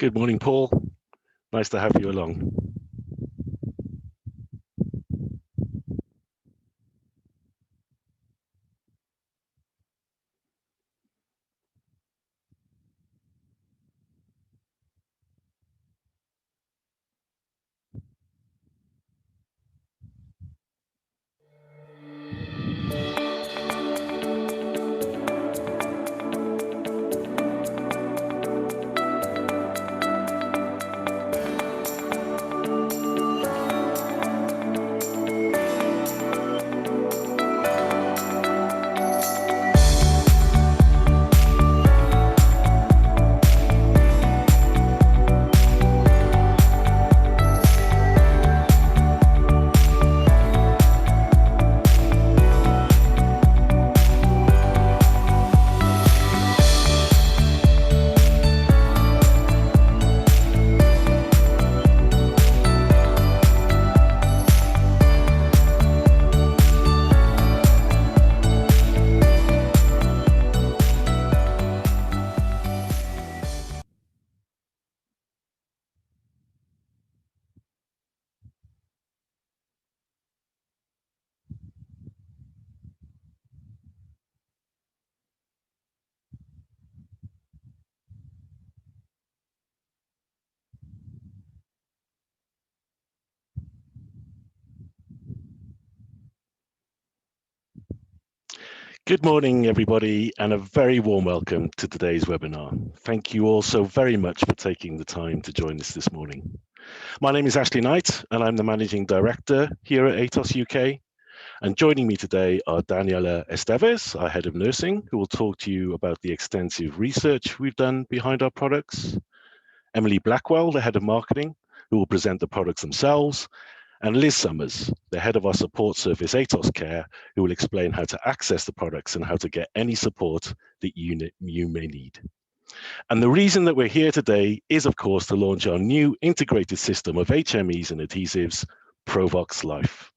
Good morning, Paul. Nice to have you along. Good morning, everybody, and a very warm welcome to today's webinar. Thank you all so very much for taking the time to join us this morning. My name is Ashley Knight, and I'm the Managing Director here at Atos UK. And joining me today are Daniela Estevez, our Head of Nursing, who will talk to you about the extensive research we've done behind our products, Emily Blackwell, the Head of Marketing, who will present the products themselves, and Liz Summers, the head of our support service, Atos Care, who will explain how to access the products and how to get any support that you may need. And the reason that we're here today is, of course, to launch our new integrated system of HMEs and adhesives, Provox Life.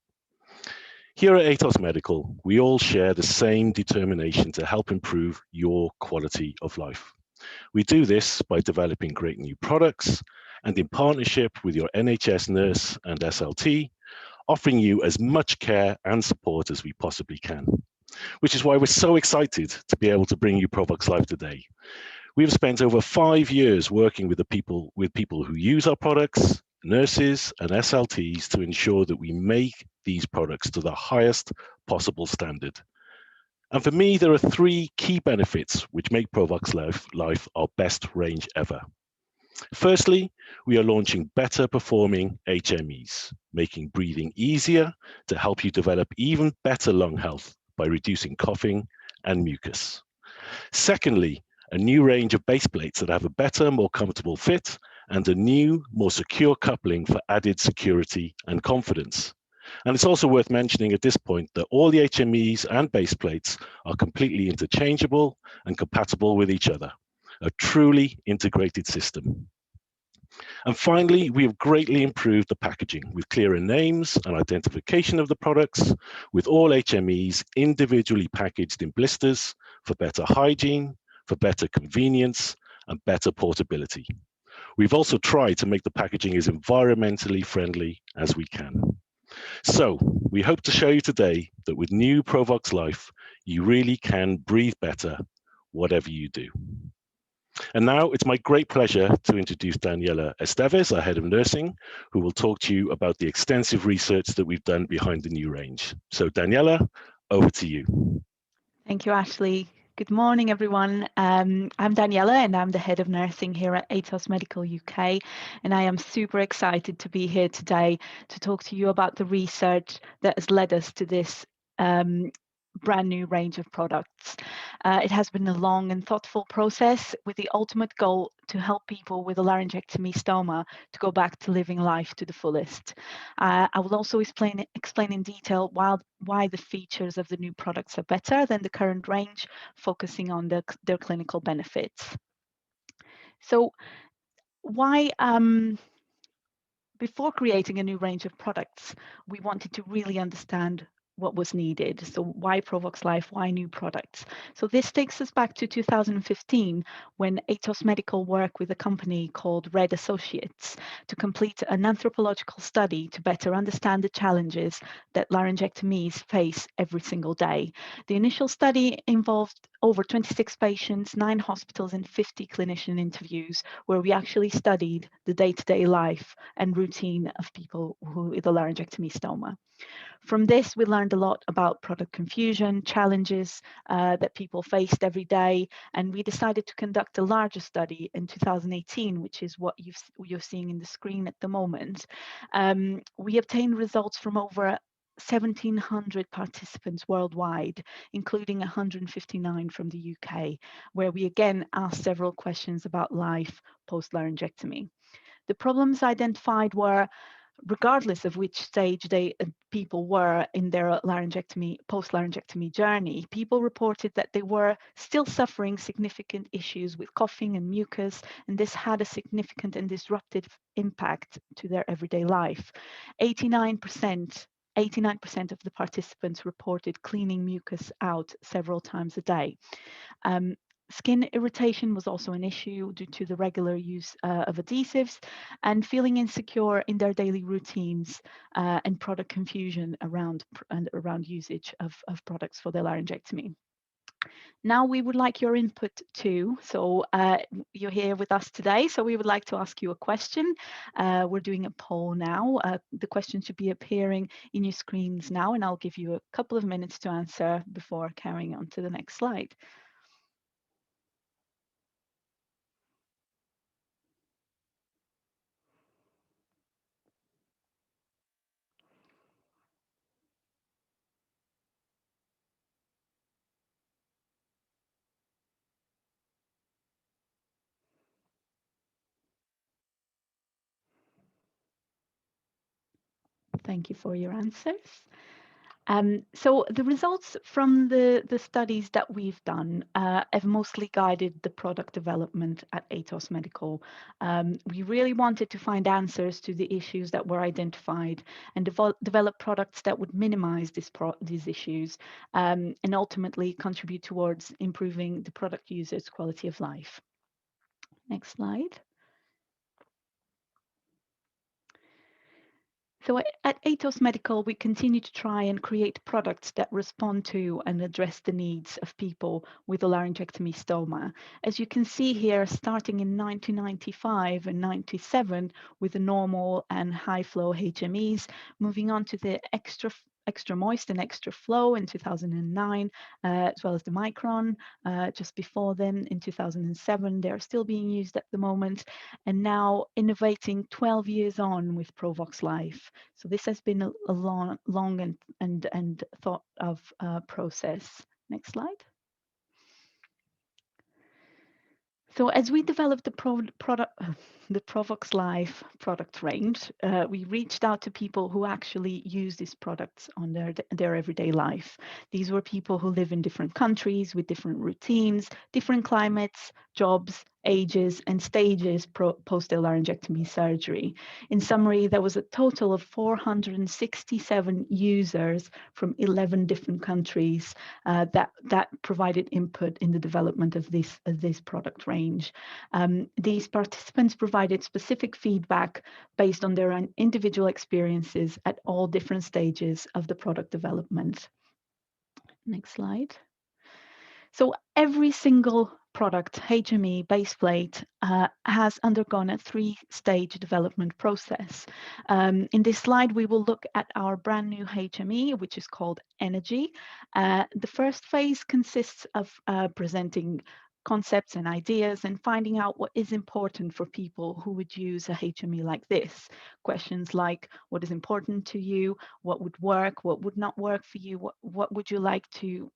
Here at Atos Medical, we all share the same determination to help improve your quality of life. We do this by developing great new products and in partnership with your NHS nurse and SLT, offering you as much care and support as we possibly can, which is why we're so excited to be able to bring you Provox Life today. We've spent over 5 years working with people who use our products, nurses and SLTs, to ensure that we make these products to the highest possible standard. And for me, there are 3 key benefits which make Provox Life our best range ever. Firstly, we are launching better performing HMEs, making breathing easier to help you develop even better lung health by reducing coughing and mucus. Secondly, a new range of base plates that have a better, more comfortable fit and a new, more secure coupling for added security and confidence. And it's also worth mentioning at this point that all the HMEs and base plates are completely interchangeable and compatible with each other, a truly integrated system. And finally, we have greatly improved the packaging with clearer names and identification of the products, with all HMEs individually packaged in blisters for better hygiene, for better convenience, and better portability. We've also tried to make the packaging as environmentally friendly as we can. So we hope to show you today that with new Provox Life, you really can breathe better, whatever you do. And now it's my great pleasure to introduce Daniela Estevez, our Head of Nursing, who will talk to you about the extensive research that we've done behind the new range. So Daniela, over to you. Thank you, Ashley. Good morning, everyone. I'm Daniela, and I'm the Head of Nursing here at Atos Medical UK, and I am super excited to be here today to talk to you about the research that has led us to this brand new range of products. It has been a long and thoughtful process with the ultimate goal to help people with a laryngectomy stoma to go back to living life to the fullest. I will also explain in detail why the features of the new products are better than the current range, focusing on their clinical benefits. So why, before creating a new range of products, we wanted to really understand what was needed. So why Provox Life? Why new products? So this takes us back to 2015 when Atos Medical worked with a company called Red Associates to complete an anthropological study to better understand the challenges that laryngectomies face every single day. The initial study involved over 26 patients, 9 hospitals, and 50 clinician interviews, where we actually studied the day-to-day life and routine of people who with a laryngectomy stoma. From this, we learned a lot about product confusion, challenges that people faced every day, and we decided to conduct a larger study in 2018, which is what you're seeing in the screen at the moment. We obtained results from over 1,700 participants worldwide, including 159 from the UK, where we again asked several questions about life post-laryngectomy. The problems identified were, regardless of which stage people were in their post-laryngectomy journey, people reported that they were still suffering significant issues with coughing and mucus, and this had a significant and disruptive impact to their everyday life. 89% of the participants reported cleaning mucus out several times a day. Skin irritation was also an issue due to the regular use of adhesives, and feeling insecure in their daily routines, and product confusion around usage of products for their laryngectomy. Now we would like your input too. So you're here with us today, so we would like to ask you a question. We're doing a poll now. The question should be appearing in your screens now, and I'll give you a couple of minutes to answer before carrying on to the next slide. Thank you for your answers. So the results from the studies that we've done have mostly guided the product development at Atos Medical. We really wanted to find answers to the issues that were identified and develop products that would minimize these issues, and ultimately contribute towards improving the product user's quality of life. Next slide. So at Atos Medical, we continue to try and create products that respond to and address the needs of people with a laryngectomy stoma. As you can see here, starting in 1995 and 97 with the normal and high flow HMEs, moving on to the extra moist and extra flow in 2009, as well as the micron just before then in 2007. They're still being used at the moment, and now innovating 12 years on with Provox Life. So this has been a long and thought of process. Next slide. So as we developed the Provox Life product range, we reached out to people who actually use these products on their everyday life. These were people who live in different countries with different routines, different climates, jobs, ages, and stages post their laryngectomy surgery. In summary, there was a total of 467 users from 11 different countries that provided input in the development of this product range. These participants provided specific feedback based on their own individual experiences at all different stages of the product development. Next slide. So every single product, HME baseplate, has undergone a 3-stage development process. In this slide, we will look at our brand new HME, which is called Energy. The first phase consists of presenting concepts and ideas and finding out what is important for people who would use a HME like this. Questions like, what is important to you? What would work? What would not work for you? What would you like to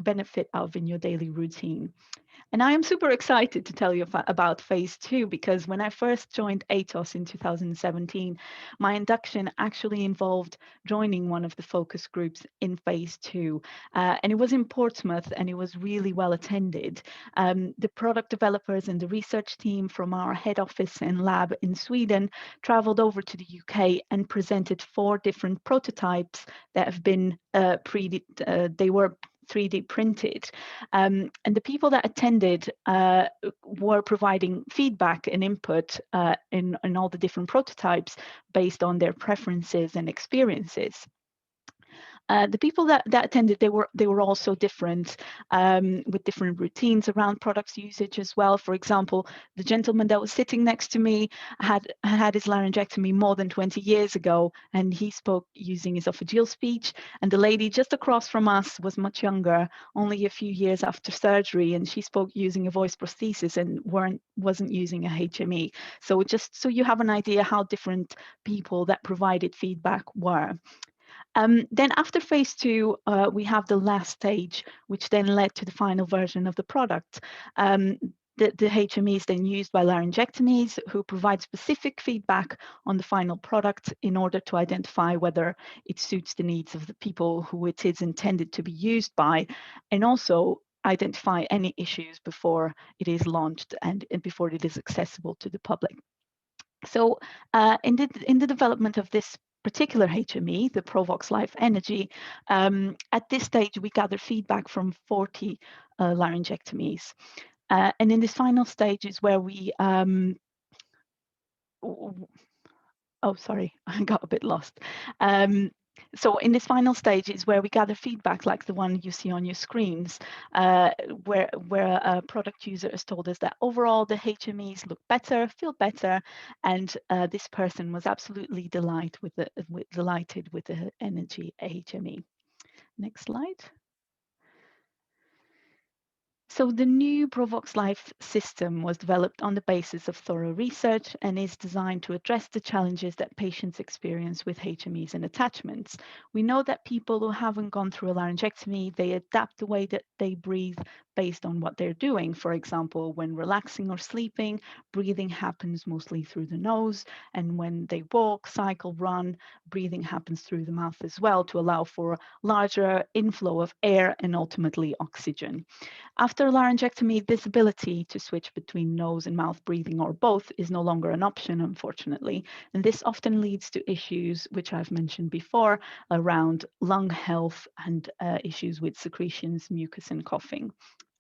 benefit of in your daily routine? And I am super excited to tell you about phase 2, because when I first joined Atos in 2017, my induction actually involved joining one of the focus groups in phase 2. And it was in Portsmouth, and it was really well attended. The product developers and the research team from our head office and lab in Sweden traveled over to the UK and presented 4 different prototypes that have been they were 3D printed. And the people that attended were providing feedback and input in all the different prototypes based on their preferences and experiences. The people that attended, they were also different, with different routines around products usage as well. For example, the gentleman that was sitting next to me had his laryngectomy more than 20 years ago, and he spoke using esophageal speech. And the lady just across from us was much younger, only a few years after surgery, and she spoke using a voice prosthesis and wasn't using a HME. So just so you have an idea how different people that provided feedback were. Then after phase 2, we have the last stage, which then led to the final version of the product. The HME is then used by laryngectomies, who provide specific feedback on the final product in order to identify whether it suits the needs of the people who it is intended to be used by, and also identify any issues before it is launched and before it is accessible to the public. So in the development of this particular HME, the Provox Life Energy, at this stage we gather feedback from 40 laryngectomies. And in this final stage is where we, oh, sorry, I got a bit lost. So in this final stage is where we gather feedback like the one you see on your screens, where a product user has told us that overall the HMEs look better, feel better, and this person was absolutely delighted with the Energy HME. Next slide. So the new Provox Life system was developed on the basis of thorough research and is designed to address the challenges that patients experience with HMEs and attachments. We know that people who haven't gone through a laryngectomy, they adapt the way that they breathe based on what they're doing. For example, when relaxing or sleeping, breathing happens mostly through the nose, and when they walk, cycle, run, breathing happens through the mouth as well to allow for larger inflow of air and ultimately oxygen. After laryngectomy, this ability to switch between nose and mouth breathing or both is no longer an option, unfortunately. And this often leads to issues, which I've mentioned before, around lung health and issues with secretions, mucus, and coughing.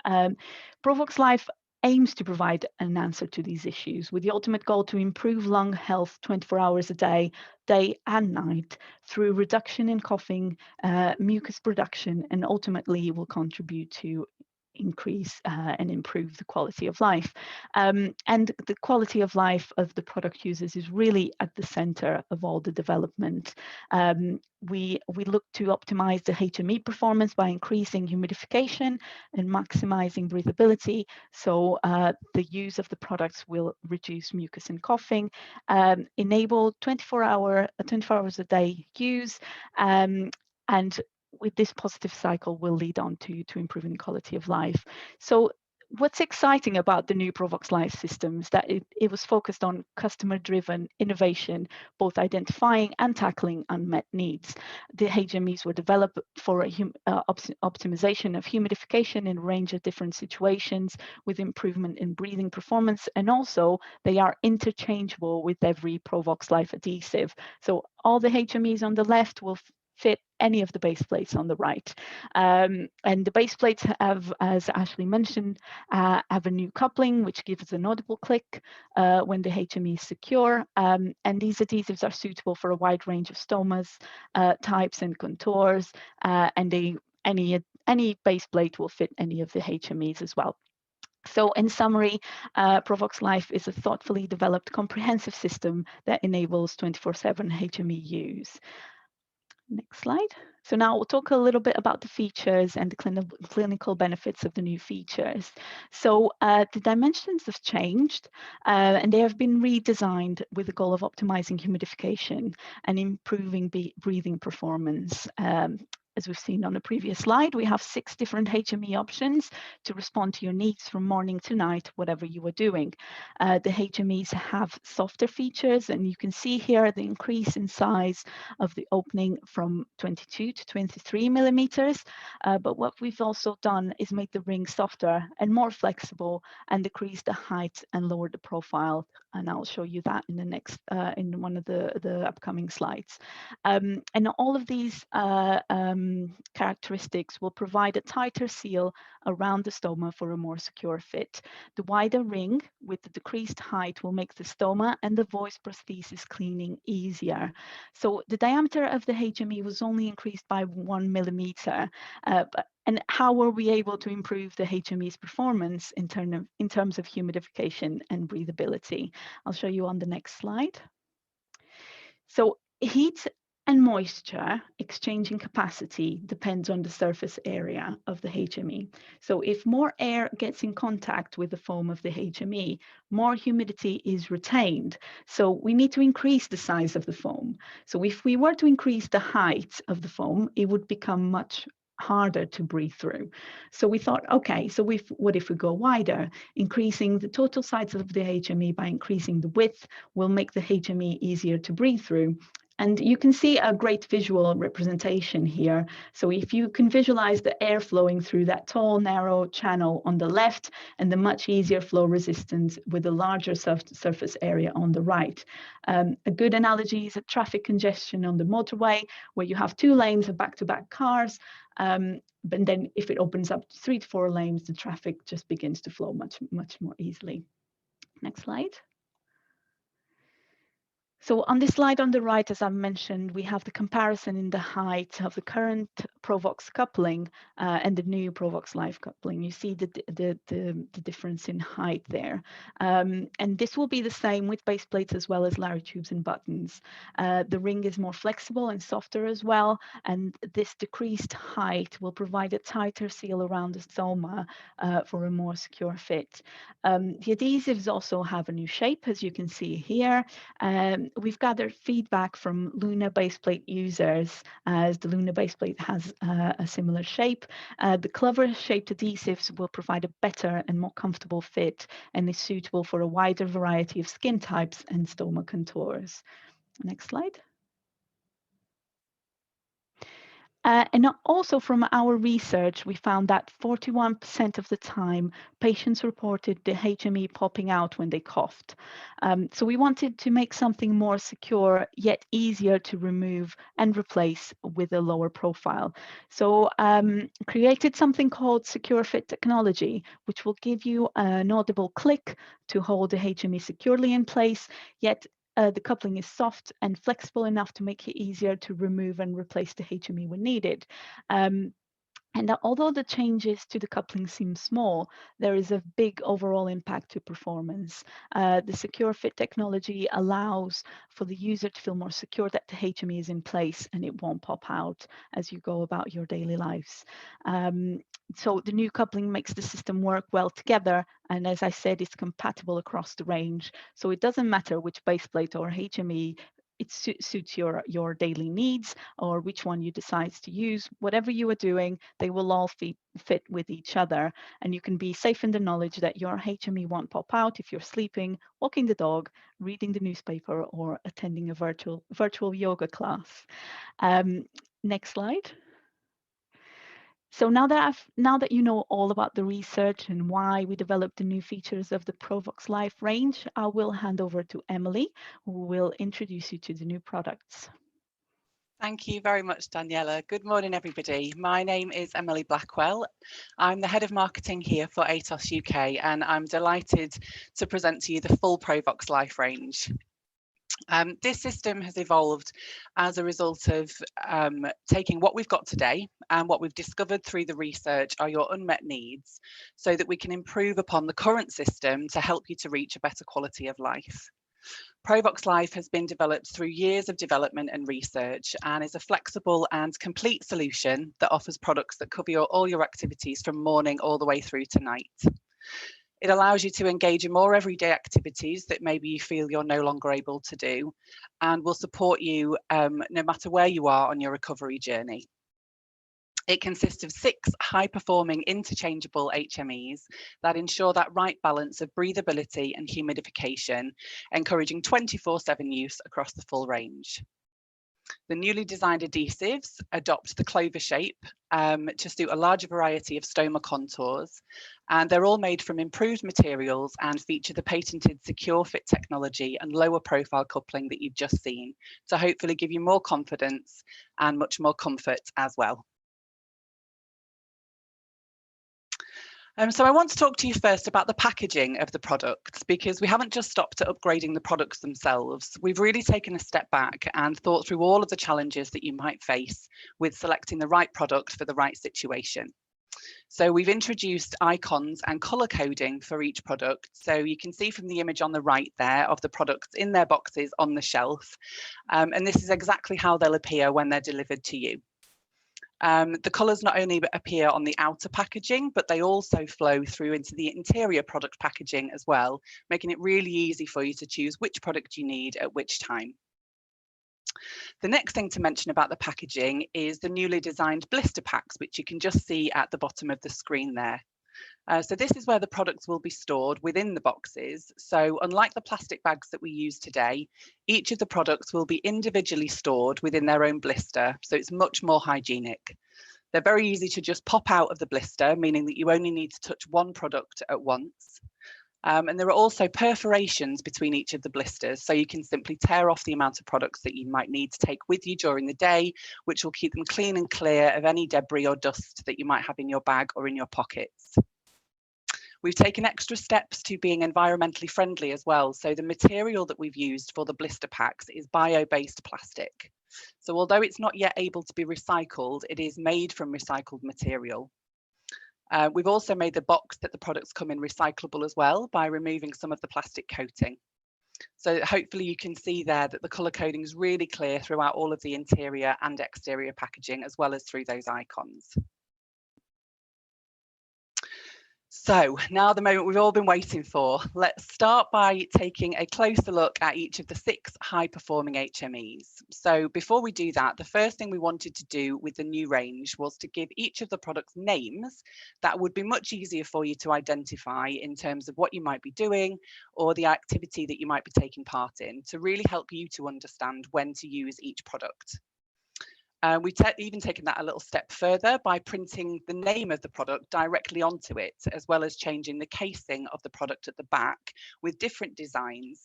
Provox Life aims to provide an answer to these issues with the ultimate goal to improve lung health 24 hours a day, day and night, through reduction in coughing, mucus production, and ultimately will contribute to increase and improve the quality of life. And the quality of life of the product users is really at the center of all the development. We look to optimize the HME performance by increasing humidification and maximizing breathability. So the use of the products will reduce mucus and coughing, enable 24 hours a day use, and with this positive cycle will lead on to improving quality of life. So what's exciting about the new Provox Life system is that it was focused on customer-driven innovation, both identifying and tackling unmet needs. The HMEs were developed for optimization of humidification in a range of different situations with improvement in breathing performance, and also they are interchangeable with every Provox Life adhesive. So all the HMEs on the left will fit any of the base plates on the right. And the base plates have, as Ashley mentioned, have a new coupling, which gives an audible click when the HME is secure. And these adhesives are suitable for a wide range of stomas, types and contours, and any base plate will fit any of the HMEs as well. So in summary, Provox Life is a thoughtfully developed comprehensive system that enables 24/7 HME use. Next slide. So now we'll talk a little bit about the features and the clinical benefits of the new features. So the dimensions have changed and they have been redesigned with the goal of optimizing humidification and improving breathing performance. as we've seen on the previous slide, we have 6 different HME options to respond to your needs from morning to night, whatever you are doing. The HMEs have softer features, and you can see here the increase in size of the opening from 22 to 23 millimeters. But what we've also done is make the ring softer and more flexible and decrease the height and lower the profile. And I'll show you that in the next, in one of the upcoming slides. And all of these characteristics will provide a tighter seal around the stoma for a more secure fit. The wider ring with the decreased height will make the stoma and the voice prosthesis cleaning easier. So the diameter of the HME was only increased by 1 millimeter. And how were we able to improve the HME's performance in terms of humidification and breathability? I'll show you on the next slide. So heat and moisture exchanging capacity depends on the surface area of the HME. So if more air gets in contact with the foam of the HME, more humidity is retained. So we need to increase the size of the foam. So if we were to increase the height of the foam, it would become much harder to breathe through. So we thought, okay, so what if we go wider? Increasing the total size of the HME by increasing the width will make the HME easier to breathe through. And you can see a great visual representation here. So if you can visualize the air flowing through that tall, narrow channel on the left and the much easier flow resistance with a larger surface area on the right. A good analogy is a traffic congestion on the motorway where you have 2 lanes of back-to-back cars. But then if it opens up to 3 to 4 lanes, the traffic just begins to flow much more easily. Next slide. So on this slide on the right, as I mentioned, we have the comparison in the height of the current Provox coupling and the new Provox Life coupling. You see the difference in height there. And this will be the same with base plates as well as Larry tubes and buttons. The ring is more flexible and softer as well, and this decreased height will provide a tighter seal around the stoma for a more secure fit. The adhesives also have a new shape, as you can see here. We've gathered feedback from Luna baseplate users as the Luna baseplate has a similar shape. The clover shaped adhesives will provide a better and more comfortable fit and is suitable for a wider variety of skin types and stoma contours. Next slide. And also from our research, we found that 41% of the time, patients reported the HME popping out when they coughed. So we wanted to make something more secure, yet easier to remove and replace with a lower profile. So created something called Secure Fit technology, which will give you an audible click to hold the HME securely in place, yet the coupling is soft and flexible enough to make it easier to remove and replace the HME when needed. And although the changes to the coupling seem small, there is a big overall impact to performance. The Secure Fit technology allows for the user to feel more secure that the HME is in place and it won't pop out as you go about your daily lives. So the new coupling makes the system work well together, and as I said, it's compatible across the range. So it doesn't matter which baseplate or HME it suits your daily needs or which one you decide to use. Whatever you are doing, they will all fit with each other, and you can be safe in the knowledge that your HME won't pop out if you're sleeping, walking the dog, reading the newspaper, or attending a virtual yoga class. Next slide. So now that you know all about the research and why we developed the new features of the Provox Life range, I will hand over to Emily, who will introduce you to the new products. Thank you very much, Daniela. Good morning, everybody. My name is Emily Blackwell. I'm the head of marketing here for Atos UK, and I'm delighted to present to you the full Provox Life range. This system has evolved as a result of taking what we've got today and what we've discovered through the research are your unmet needs, so that we can improve upon the current system to help you to reach a better quality of life. Provox Life has been developed through years of development and research and is a flexible and complete solution that offers products that cover all your activities from morning all the way through to night. It allows you to engage in more everyday activities that maybe you feel you're no longer able to do, and will support you no matter where you are on your recovery journey. It consists of 6 high-performing interchangeable HMEs that ensure that right balance of breathability and humidification, encouraging 24/7 use across the full range. The newly designed adhesives adopt the clover shape to suit a larger variety of stoma contours, and they're all made from improved materials and feature the patented secure fit technology and lower profile coupling that you've just seen, to hopefully give you more confidence and much more comfort as well. So I want to talk to you first about the packaging of the products, because we haven't just stopped at upgrading the products themselves. We've really taken a step back and thought through all of the challenges that you might face with selecting the right product for the right situation. So we've introduced icons and colour coding for each product. So you can see from the image on the right there of the products in their boxes on the shelf. And this is exactly how they'll appear when they're delivered to you. The colours not only appear on the outer packaging, but they also flow through into the interior product packaging as well, making it really easy for you to choose which product you need at which time. The next thing to mention about the packaging is the newly designed blister packs, which you can just see at the bottom of the screen there. So this is where the products will be stored within the boxes. So unlike the plastic bags that we use today, each of the products will be individually stored within their own blister. So it's much more hygienic. They're very easy to just pop out of the blister, meaning that you only need to touch one product at once. And there are also perforations between each of the blisters, so you can simply tear off the amount of products that you might need to take with you during the day, which will keep them clean and clear of any debris or dust that you might have in your bag or in your pockets. We've taken extra steps to being environmentally friendly as well. So the material that we've used for the blister packs is bio-based plastic. So although it's not yet able to be recycled, it is made from recycled material. We've also made the box that the products come in recyclable as well by removing some of the plastic coating. So hopefully you can see there that the colour coding is really clear throughout all of the interior and exterior packaging, as well as through those icons. So now the moment we've all been waiting for. Let's start by taking a closer look at each of the 6 high-performing HMEs. So before we do that, the first thing we wanted to do with the new range was to give each of the products names that would be much easier for you to identify in terms of what you might be doing or the activity that you might be taking part in, to really help you to understand when to use each product. We've even taken that a little step further by printing the name of the product directly onto it, as well as changing the casing of the product at the back with different designs.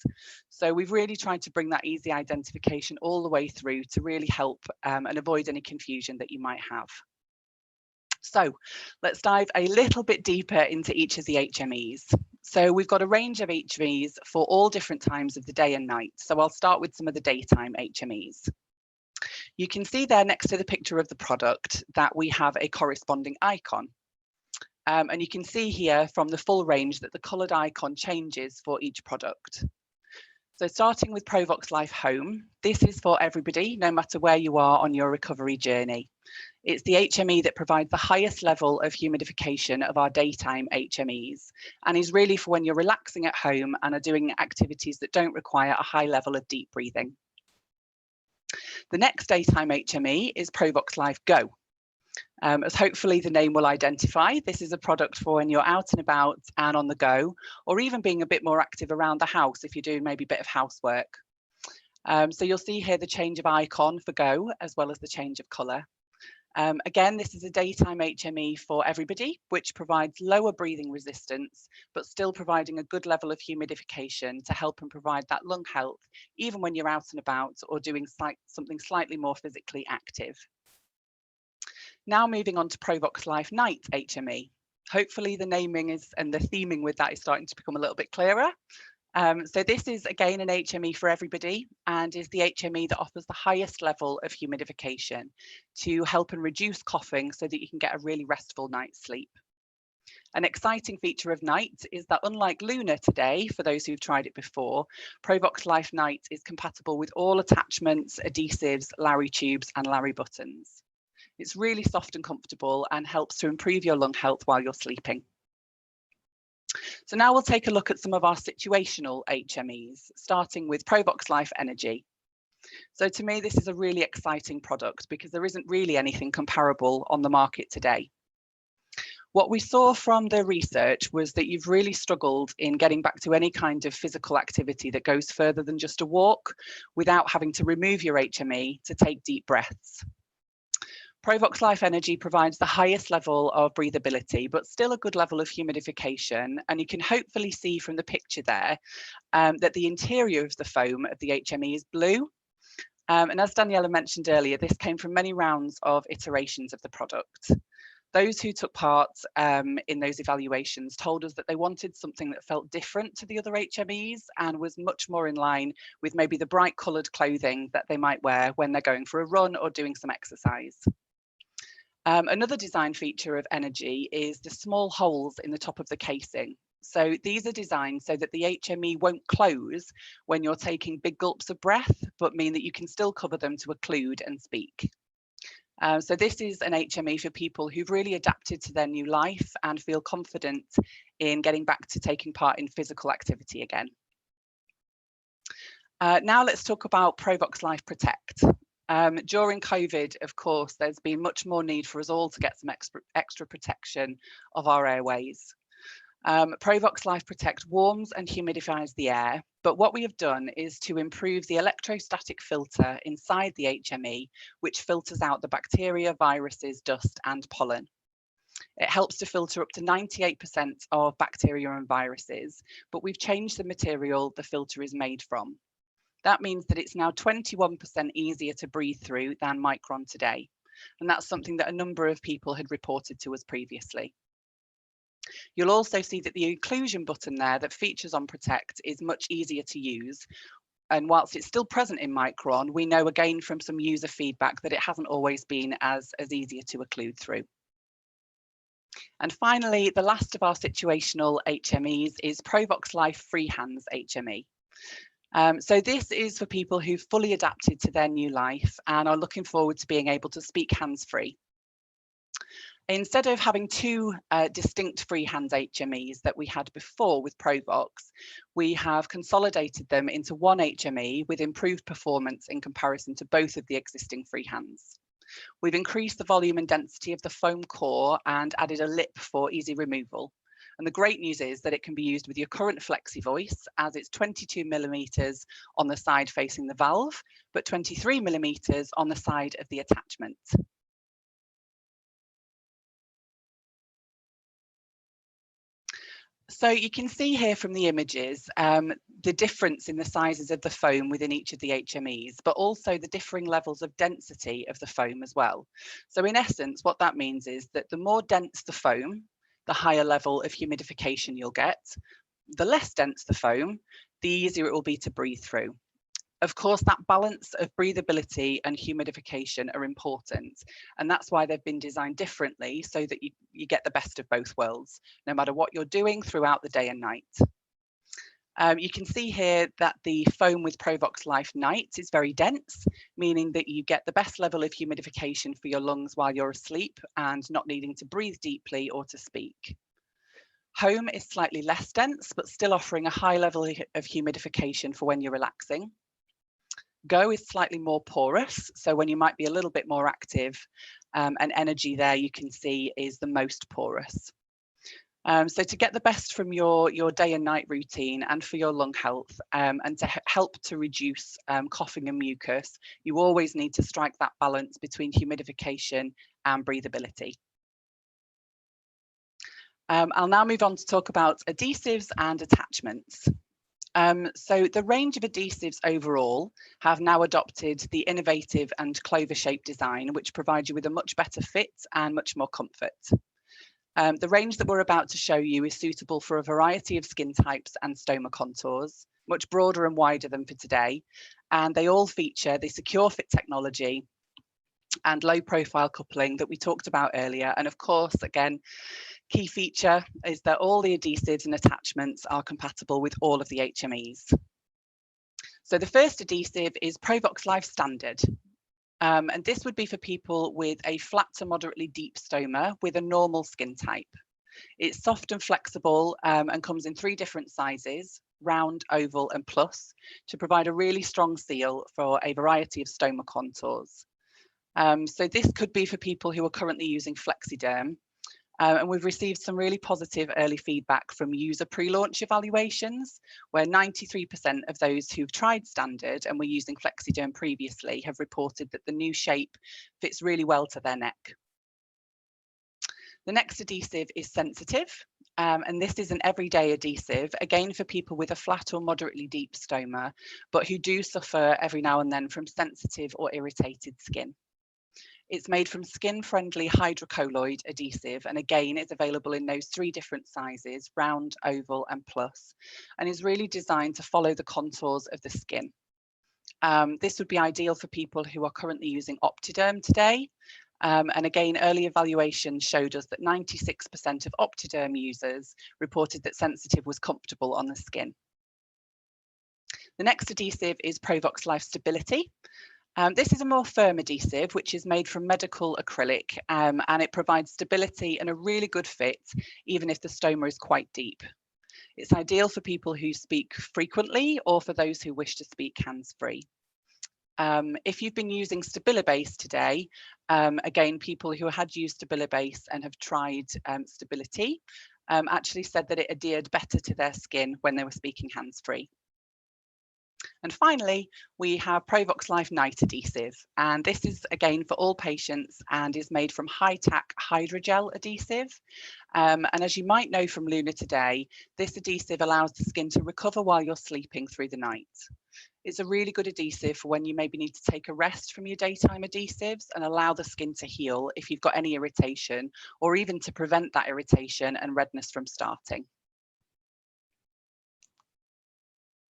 So we've really tried to bring that easy identification all the way through to really help and avoid any confusion that you might have. So let's dive a little bit deeper into each of the HMEs. So we've got a range of HMEs for all different times of the day and night. So I'll start with some of the daytime HMEs. You can see there next to the picture of the product that we have a corresponding icon. And you can see here from the full range that the coloured icon changes for each product. So starting with Provox Life Home, this is for everybody, no matter where you are on your recovery journey. It's the HME that provides the highest level of humidification of our daytime HMEs, and is really for when you're relaxing at home and are doing activities that don't require a high level of deep breathing. The next daytime HME is Provox Life Go. As hopefully the name will identify, this is a product for when you're out and about and on the go, or even being a bit more active around the house if you're doing maybe a bit of housework. So you'll see here the change of icon for Go, as well as the change of colour. Again, this is a daytime HME for everybody, which provides lower breathing resistance, but still providing a good level of humidification to help and provide that lung health, even when you're out and about or doing something slightly more physically active. Now moving on to Provox Life Night HME. Hopefully the naming and the theming with that is starting to become a little bit clearer. So this is again an HME for everybody, and is the HME that offers the highest level of humidification to help and reduce coughing so that you can get a really restful night's sleep. An exciting feature of Night is that unlike Luna today, for those who've tried it before, Provox Life Night is compatible with all attachments, adhesives, Lary tubes and Lary buttons. It's really soft and comfortable and helps to improve your lung health while you're sleeping. So now we'll take a look at some of our situational HMEs, starting with Provox Life Energy. So to me, this is a really exciting product because there isn't really anything comparable on the market today. What we saw from the research was that you've really struggled in getting back to any kind of physical activity that goes further than just a walk without having to remove your HME to take deep breaths. Provox Life Energy provides the highest level of breathability, but still a good level of humidification. And you can hopefully see from the picture there that the interior of the foam of the HME is blue. And as Daniela mentioned earlier, this came from many rounds of iterations of the product. Those who took part in those evaluations told us that they wanted something that felt different to the other HMEs and was much more in line with maybe the bright coloured clothing that they might wear when they're going for a run or doing some exercise. Another design feature of Energy is the small holes in the top of the casing. So these are designed so that the HME won't close when you're taking big gulps of breath, but mean that you can still cover them to occlude and speak. So this is an HME for people who've really adapted to their new life and feel confident in getting back to taking part in physical activity again. Now let's talk about Provox Life Protect. During COVID, of course, there's been much more need for us all to get some extra protection of our airways. Provox Life Protect warms and humidifies the air, but what we have done is to improve the electrostatic filter inside the HME, which filters out the bacteria, viruses, dust and pollen. It helps to filter up to 98% of bacteria and viruses, but we've changed the material the filter is made from. That means that it's now 21% easier to breathe through than Micron today. And that's something that a number of people had reported to us previously. You'll also see that the inclusion button there that features on Protect is much easier to use. And whilst it's still present in Micron, we know again from some user feedback that it hasn't always been as easier to occlude through. And finally, the last of our situational HMEs is Provox Life Freehands HME. So this is for people who've fully adapted to their new life and are looking forward to being able to speak hands-free. Instead of having two distinct freehand HMEs that we had before with Provox, we have consolidated them into one HME with improved performance in comparison to both of the existing freehands. We've increased the volume and density of the foam core and added a lip for easy removal. And the great news is that it can be used with your current Flexi Voice, as it's 22mm on the side facing the valve, but 23mm on the side of the attachment. So you can see here from the images the difference in the sizes of the foam within each of the HMEs, but also the differing levels of density of the foam as well. So in essence, what that means is that the more dense the foam, the higher level of humidification you'll get. The less dense the foam, the easier it will be to breathe through. Of course, that balance of breathability and humidification are important, and that's why they've been designed differently so that you get the best of both worlds, no matter what you're doing throughout the day and night. You can see here that the foam with Provox Life Night is very dense, meaning that you get the best level of humidification for your lungs while you're asleep and not needing to breathe deeply or to speak. Home is slightly less dense, but still offering a high level of humidification for when you're relaxing. Go is slightly more porous, so when you might be a little bit more active, and Energy there you can see is the most porous. So to get the best from your day and night routine and for your lung health, and to help to reduce coughing and mucus, you always need to strike that balance between humidification and breathability. I'll now move on to talk about adhesives and attachments. So the range of adhesives overall have now adopted the innovative and clover-shaped design, which provides you with a much better fit and much more comfort. The range that we're about to show you is suitable for a variety of skin types and stoma contours, much broader and wider than for today, and they all feature the secure fit technology and low profile coupling that we talked about earlier. And of course, again, key feature is that all the adhesives and attachments are compatible with all of the HMEs. So the first adhesive is Provox Life Standard. And this would be for people with a flat to moderately deep stoma with a normal skin type. It's soft and flexible and comes in 3 different sizes, round, oval and plus to provide a really strong seal for a variety of stoma contours. So this could be for people who are currently using Flexiderm. And we've received some really positive early feedback from user pre-launch evaluations, where 93% of those who've tried standard and were using Flexiderm previously have reported that the new shape fits really well to their neck. The next adhesive is sensitive, and this is an everyday adhesive, again for people with a flat or moderately deep stoma, but who do suffer every now and then from sensitive or irritated skin. It's made from skin-friendly hydrocolloid adhesive, and again, it's available in those 3 different sizes, round, oval and plus, and is really designed to follow the contours of the skin. This would be ideal for people who are currently using Optiderm today. And again, early evaluations showed us that 96% of Optiderm users reported that sensitive was comfortable on the skin. The next adhesive is Provox Life Stability. This is a more firm adhesive, which is made from medical acrylic, and it provides stability and a really good fit, even if the stoma is quite deep. It's ideal for people who speak frequently or for those who wish to speak hands-free. If you've been using Stabilibase today, again, people who had used Stabilibase and have tried Stability actually said that it adhered better to their skin when they were speaking hands-free. And finally, we have Provox Life Night Adhesive, and this is again for all patients and is made from high-tack hydrogel adhesive. And as you might know from Luna today, this adhesive allows the skin to recover while you're sleeping through the night. It's a really good adhesive for when you maybe need to take a rest from your daytime adhesives and allow the skin to heal if you've got any irritation, or even to prevent that irritation and redness from starting.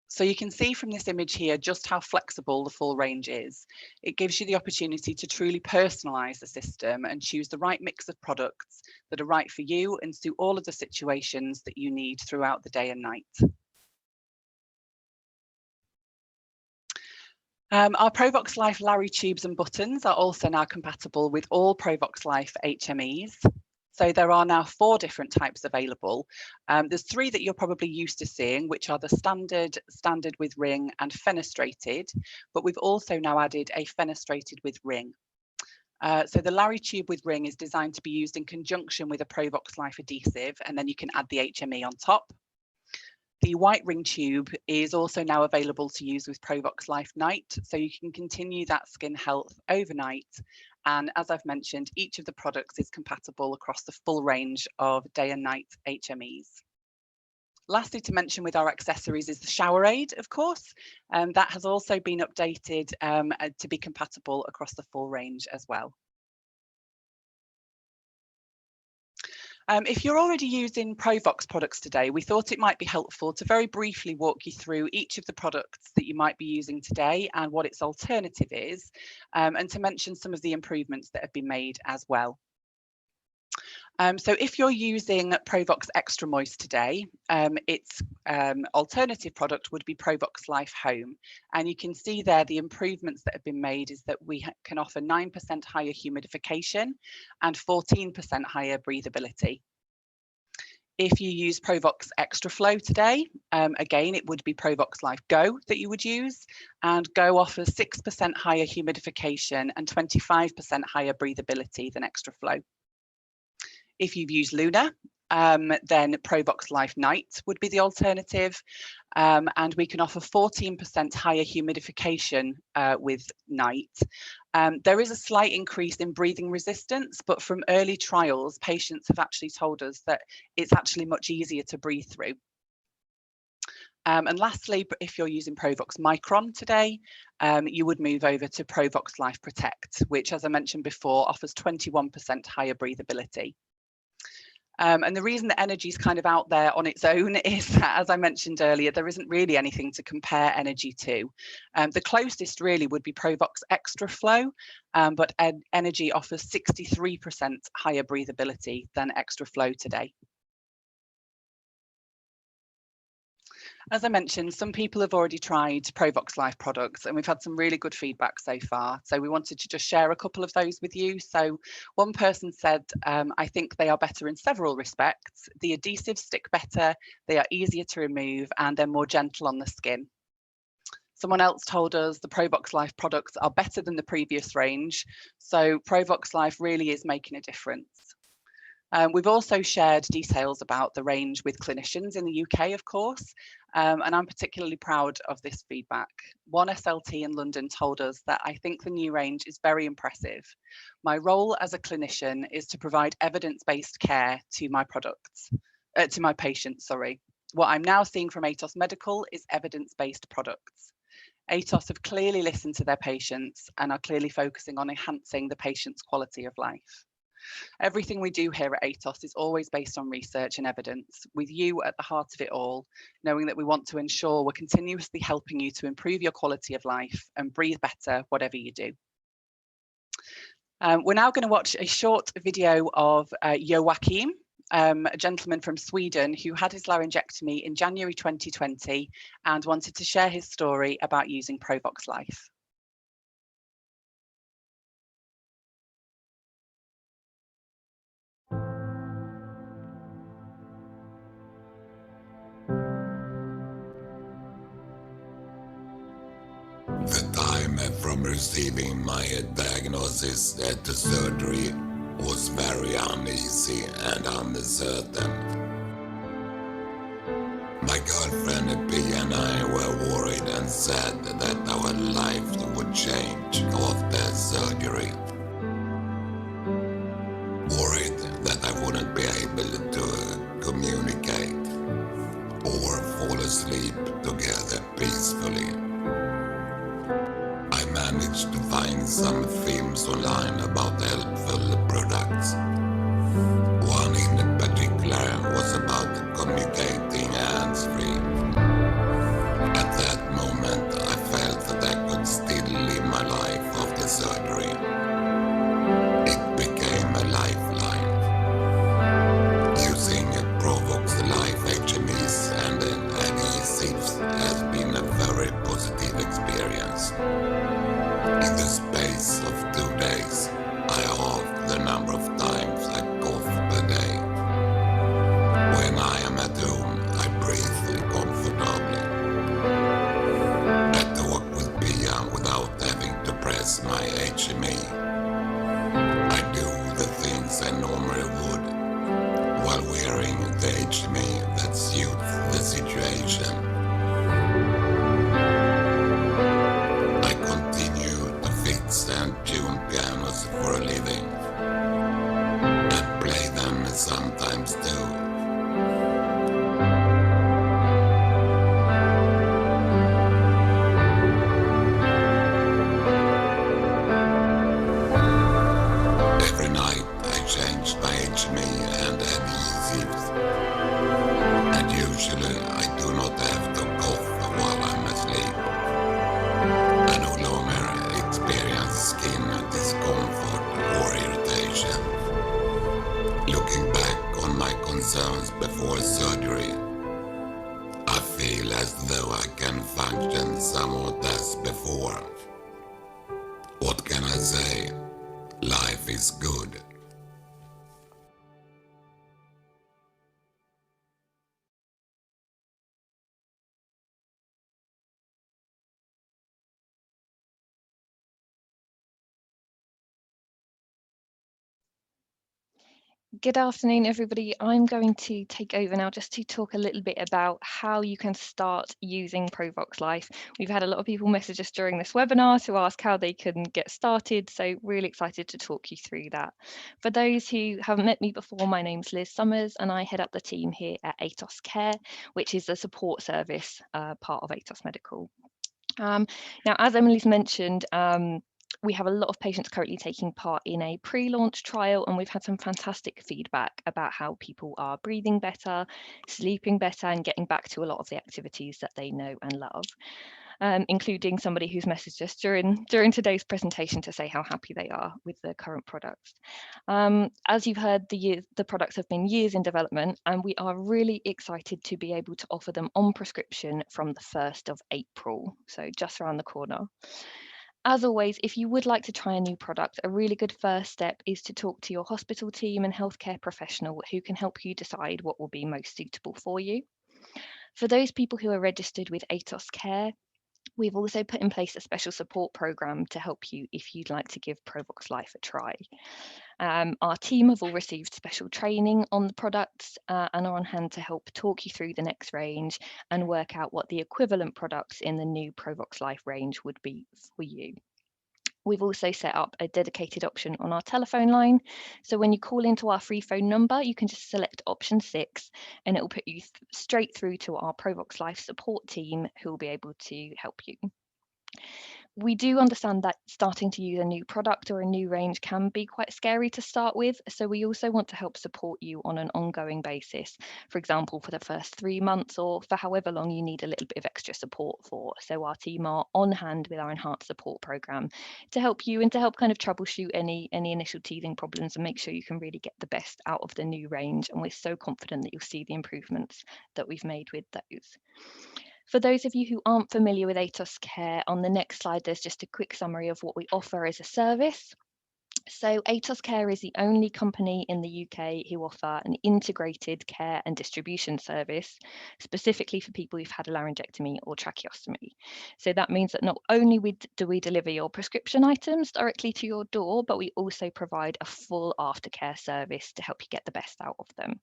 So you can see from this image here just how flexible the full range is. It gives you the opportunity to truly personalise the system and choose the right mix of products that are right for you and suit all of the situations that you need throughout the day and night. Our Provox Life Larry tubes and buttons are also now compatible with all Provox Life HMEs. So there are now 4 different types available. There's 3 that you're probably used to seeing, which are the standard with ring and fenestrated, but we've also now added a fenestrated with ring. So the Larry tube with ring is designed to be used in conjunction with a Provox Life adhesive, and then you can add the HME on top. The white ring tube is also now available to use with Provox Life Night, so you can continue that skin health overnight. And as I've mentioned, each of the products is compatible across the full range of day and night HMEs. Lastly, to mention with our accessories is the shower aid, of course, and that has also been updated to be compatible across the full range as well. If you're already using Provox products today, we thought it might be helpful to very briefly walk you through each of the products that you might be using today and what its alternative is, and to mention some of the improvements that have been made as well. So if you're using Provox Extra Moist today, its alternative product would be Provox Life Home. And you can see there the improvements that have been made is that we can offer 9% higher humidification and 14% higher breathability. If you use Provox Extra Flow today, again, it would be Provox Life Go that you would use, and Go offers 6% higher humidification and 25% higher breathability than Extra Flow. If you've used Luna, then Provox Life Night would be the alternative, and we can offer 14% higher humidification with Night. There is a slight increase in breathing resistance, but from early trials, patients have actually told us that it's actually much easier to breathe through. And lastly, if you're using Provox Micron today, you would move over to Provox Life Protect, which, as I mentioned before, offers 21% higher breathability. And the reason that energy is kind of out there on its own is that, as I mentioned earlier, there isn't really anything to compare energy to. The closest really would be Provox Extra Flow, but energy offers 63% higher breathability than Extra Flow today. As I mentioned, some people have already tried Provox Life products and we've had some really good feedback so far. So we wanted to just share a couple of those with you. So one person said, I think they are better in several respects. The adhesives stick better, they are easier to remove, and they're more gentle on the skin. Someone else told us the Provox Life products are better than the previous range. So Provox Life really is making a difference. We've also shared details about the range with clinicians in the UK, of course, and I'm particularly proud of this feedback. One SLT in London told us that I think the new range is very impressive. My role as a clinician is to provide evidence-based care to my patients, sorry. What I'm now seeing from Atos Medical is evidence-based products. Atos have clearly listened to their patients and are clearly focusing on enhancing the patient's quality of life. Everything we do here at Atos is always based on research and evidence, with you at the heart of it all, knowing that we want to ensure we're continuously helping you to improve your quality of life and breathe better, whatever you do. We're now going to watch a short video of Joachim, a gentleman from Sweden who had his laryngectomy in January 2020 and wanted to share his story about using Provox Life. The time from receiving my diagnosis at the surgery was very uneasy and uncertain. My girlfriend P and I were worried and said that our lives would change after surgery. Worried that I wouldn't be able to communicate or fall asleep together peacefully. I managed to find some films online about helpful products. One in particular was about communicating hands-free. At that moment, I felt that I could still live my life after surgery. It became a lifeline. Using Provox Life HMEs and Adhesives has been a very positive experience. In the space of 2 days, I halved the number of times I cough per day. When I am at home, I breathe comfortably. I talk with Pia without having to press my HME. I do the things I normally would while wearing the HME that suits the situation. I continue to fix and tune pianos for a living, and play them sometimes too. Every night I change my HME and adhesives, and usually I do not have to cough while I'm asleep. I no longer experience skin discomfort or irritation. Looking back on my concerns before surgery, I feel as though I can function somewhat as before. What can I say? Life is good. Good afternoon, everybody. I'm going to take over now just to talk a little bit about how you can start using Provox Life. We've had a lot of people message us during this webinar to ask how they can get started, so really excited to talk you through that. For those who haven't met me before, my name's Liz Summers and I head up the team here at Atos Care, which is the support service part of Atos Medical. Now, as Emily's mentioned, we have a lot of patients currently taking part in a pre-launch trial, and we've had some fantastic feedback about how people are breathing better, sleeping better, and getting back to a lot of the activities that they know and love. including somebody who's messaged us during today's presentation to say how happy they are with the current products. As you've heard, the products have been years in development, and we are really excited to be able to offer them on prescription from the 1st of April, so just around the corner. As always, if you would like to try a new product, a really good first step is to talk to your hospital team and healthcare professional who can help you decide what will be most suitable for you. For those people who are registered with Atos Care, we've also put in place a special support programme to help you if you'd like to give Provox Life a try. Our team have all received special training on the products and are on hand to help talk you through the next range and work out what the equivalent products in the new Provox Life range would be for you. We've also set up a dedicated option on our telephone line. So when you call into our free phone number, you can just select option 6 and it will put you straight through to our Provox Life support team who will be able to help you. We do understand that starting to use a new product or a new range can be quite scary to start with, so we also want to help support you on an ongoing basis, for example, for the first 3 months or for however long you need a little bit of extra support for. So our team are on hand with our enhanced support programme to help you and to help kind of troubleshoot any initial teething problems and make sure you can really get the best out of the new range. And we're so confident that you'll see the improvements that we've made with those. For those of you who aren't familiar with Atos Care, on the next slide, there's just a quick summary of what we offer as a service. So Atos Care is the only company in the UK who offer an integrated care and distribution service, specifically for people who've had a laryngectomy or tracheostomy. So that means that not only do we deliver your prescription items directly to your door, but we also provide a full aftercare service to help you get the best out of them.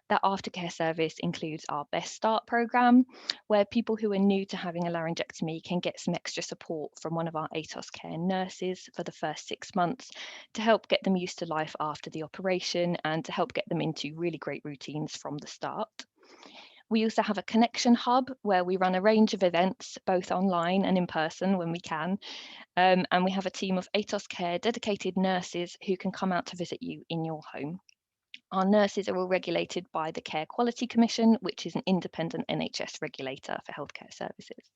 That aftercare service includes our Best Start programme, where people who are new to having a laryngectomy can get some extra support from one of our Atos Care nurses for the first 6 months to help get them used to life after the operation and to help get them into really great routines from the start. We also have a connection hub where we run a range of events, both online and in person when we can. And we have a team of Atos Care dedicated nurses who can come out to visit you in your home. Our nurses are all regulated by the Care Quality Commission, which is an independent NHS regulator for healthcare services.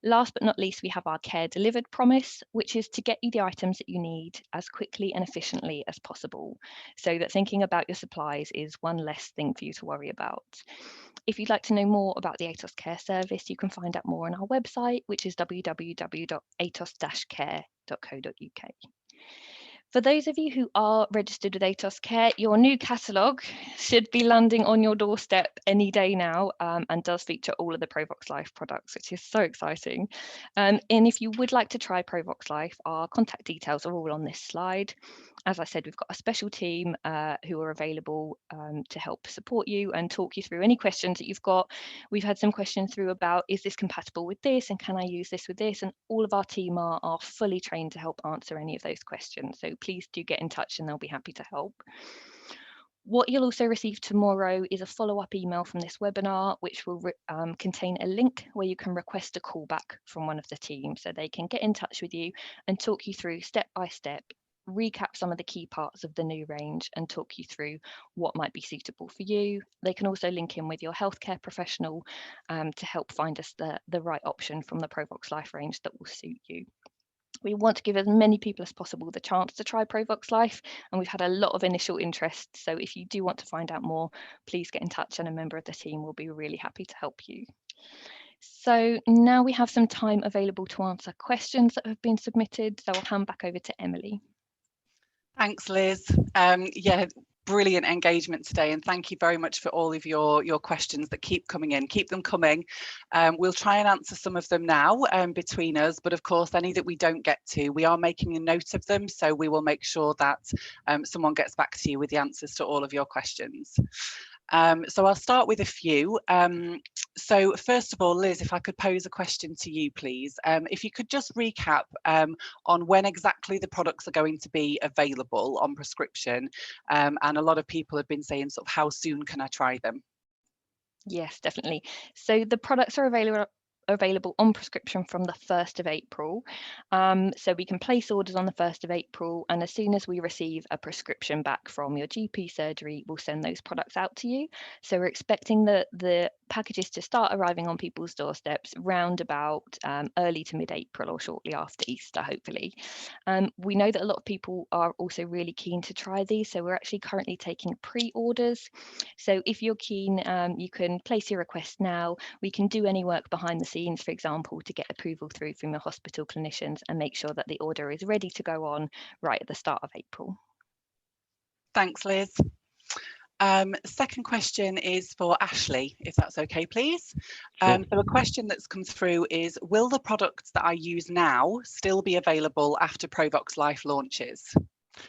Last but not least, we have our Care Delivered promise, which is to get you the items that you need as quickly and efficiently as possible, so that thinking about your supplies is one less thing for you to worry about. If you'd like to know more about the Atos Care service, you can find out more on our website, which is www.atos-care.co.uk. For those of you who are registered with Atos Care, your new catalogue should be landing on your doorstep any day now and does feature all of the Provox Life products, which is so exciting. And if you would like to try Provox Life, our contact details are all on this slide. As I said, we've got a special team who are available to help support you and talk you through any questions that you've got. We've had some questions through about, is this compatible with this and can I use this with this? And all of our team are fully trained to help answer any of those questions. So please do get in touch and they'll be happy to help. What you'll also receive tomorrow is a follow-up email from this webinar, which will contain a link where you can request a callback from one of the team so they can get in touch with you and talk you through step by step, recap some of the key parts of the new range and talk you through what might be suitable for you. They can also link in with your healthcare professional to help find us the right option from the Provox Life range that will suit you. We want to give as many people as possible the chance to try Provox Life, and we've had a lot of initial interest. So if you do want to find out more, please get in touch and a member of the team will be really happy to help you. So now we have some time available to answer questions that have been submitted. So I'll hand back over to Emily. Thanks, Liz. Yeah, brilliant engagement today, and thank you very much for all of your questions that keep coming in. Keep them coming. We'll try and answer some of them now between us, but of course any that we don't get to, we are making a note of them, so we will make sure that someone gets back to you with the answers to all of your questions. So I'll start with a few. So first of all, Liz, if I could pose a question to you, please. If you could just recap on when exactly the products are going to be available on prescription. And a lot of people have been saying sort of how soon can I try them? Yes, definitely. So the products are available on prescription from the 1st of April. So we can place orders on the 1st of April, and as soon as we receive a prescription back from your GP surgery, we'll send those products out to you. So we're expecting the packages to start arriving on people's doorsteps round about early to mid-April, or shortly after Easter, hopefully. We know that a lot of people are also really keen to try these, so we're actually currently taking pre-orders. So if you're keen, you can place your request now. We can do any work behind the scenes, for example, to get approval through from your hospital clinicians and make sure that the order is ready to go on right at the start of April. Thanks, Liz. Second question is for Ashley, if that's okay, please. Sure. So a question that's come through is, will the products that I use now still be available after Provox Life launches?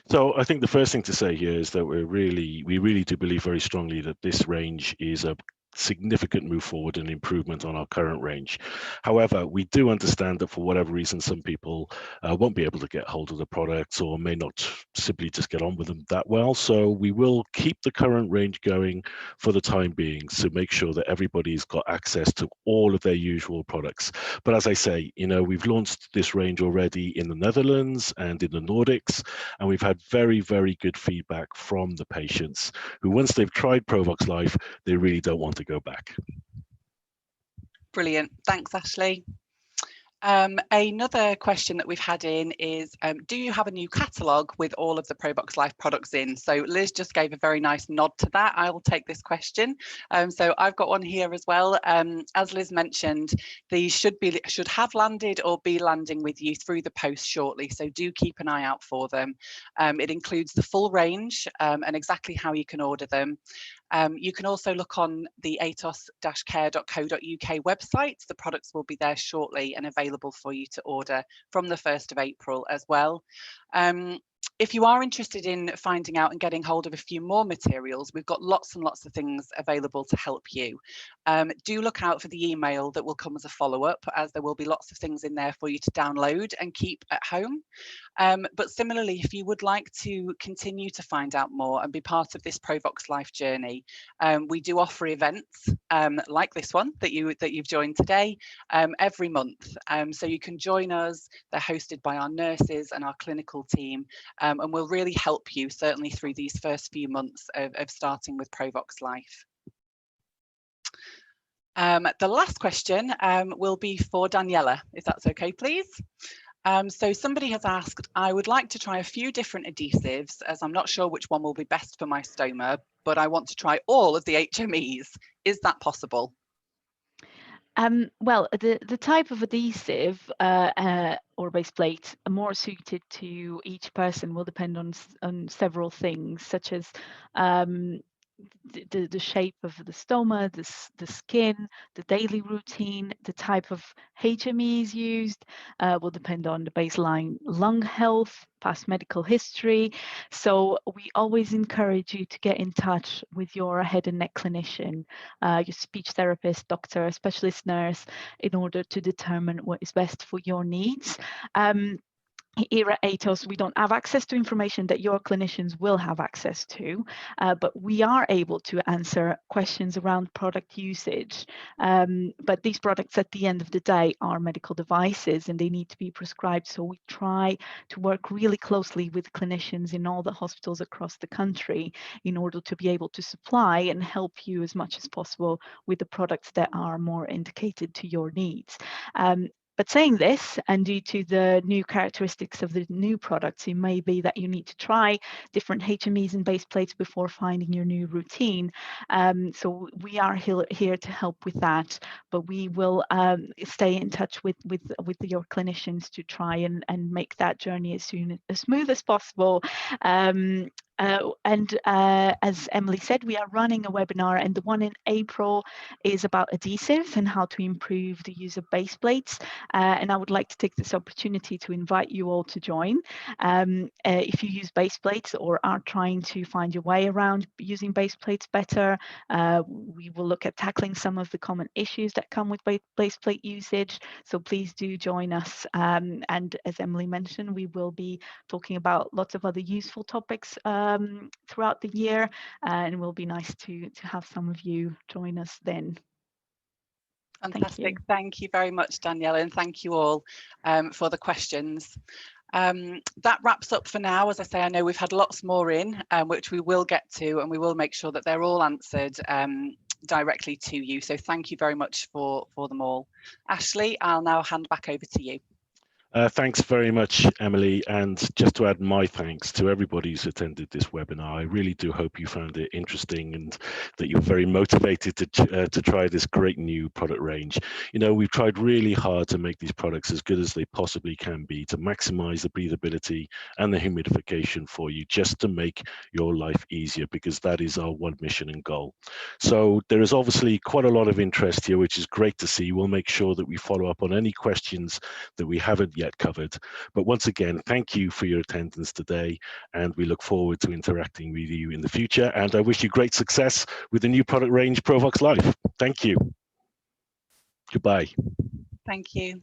So I think the first thing to say here is that we really do believe very strongly that this range is a significant move forward and improvement on our current range. However, we do understand that for whatever reason, some people won't be able to get hold of the products or may not simply just get on with them that well. So we will keep the current range going for the time being to make sure that everybody's got access to all of their usual products. But as I say, we've launched this range already in the Netherlands and in the Nordics, and we've had very, very good feedback from the patients who, once they've tried Provox Life, they really don't want to go back. Brilliant. Thanks, Ashley. Another question that we've had in is, do you have a new catalogue with all of the Provox Life products in? So Liz just gave a very nice nod to that. I will take this question. So I've got one here as well. As Liz mentioned, these should have landed or be landing with you through the post shortly. So do keep an eye out for them. It includes the full range and exactly how you can order them. You can also look on the atos-care.co.uk website. The products will be there shortly and available for you to order from the 1st of April as well. If you are interested in finding out and getting hold of a few more materials, we've got lots and lots of things available to help you. Do look out for the email that will come as a follow-up, as there will be lots of things in there for you to download and keep at home. But similarly, if you would like to continue to find out more and be part of this Provox Life journey, we do offer events like this one that you've joined today every month. So you can join us. They're hosted by our nurses and our clinical team, and will really help you, certainly through these first few months of starting with Provox Life. The last question will be for Daniela, if that's okay, please. So somebody has asked, I would like to try a few different adhesives, as I'm not sure which one will be best for my stoma, but I want to try all of the HMEs. Is that possible? Well, the type of adhesive or base plate more suited to each person will depend on several things, such as the shape of the stoma, the skin, the daily routine, the type of HMEs used will depend on the baseline lung health, past medical history. So we always encourage you to get in touch with your head and neck clinician, your speech therapist, doctor, a specialist nurse, in order to determine what is best for your needs. Here at Atos, we don't have access to information that your clinicians will have access to, but we are able to answer questions around product usage. But these products at the end of the day are medical devices and they need to be prescribed. So we try to work really closely with clinicians in all the hospitals across the country in order to be able to supply and help you as much as possible with the products that are more indicated to your needs. But saying this, and due to the new characteristics of the new products, it may be that you need to try different HMEs and base plates before finding your new routine. So we are here to help with that, but we will stay in touch with your clinicians to try and make that journey as smooth as possible. As Emily said, we are running a webinar, and the one in April is about adhesives and how to improve the use of base plates. And I would like to take this opportunity to invite you all to join. If you use base plates or are trying to find your way around using base plates better, we will look at tackling some of the common issues that come with base plate usage. So please do join us. And as Emily mentioned, we will be talking about lots of other useful topics throughout the year, and it will be nice to have some of you join us then. Fantastic. Thank you very much, Daniela, and thank you all for the questions. That wraps up for now. As I say, I know we've had lots more in, which we will get to, and we will make sure that they're all answered directly to you. So thank you very much for them all. Ashley, I'll now hand back over to you. Thanks very much, Emily. And just to add my thanks to everybody who's attended this webinar. I really do hope you found it interesting and that you're very motivated to try this great new product range. You know, we've tried really hard to make these products as good as they possibly can be, to maximize the breathability and the humidification for you, just to make your life easier, because that is our one mission and goal. So there is obviously quite a lot of interest here, which is great to see. We'll make sure that we follow up on any questions that we haven't yet covered. But once again, thank you for your attendance today, and we look forward to interacting with you in the future. And I wish you great success with the new product range, Provox Life. Thank you. Goodbye. Thank you.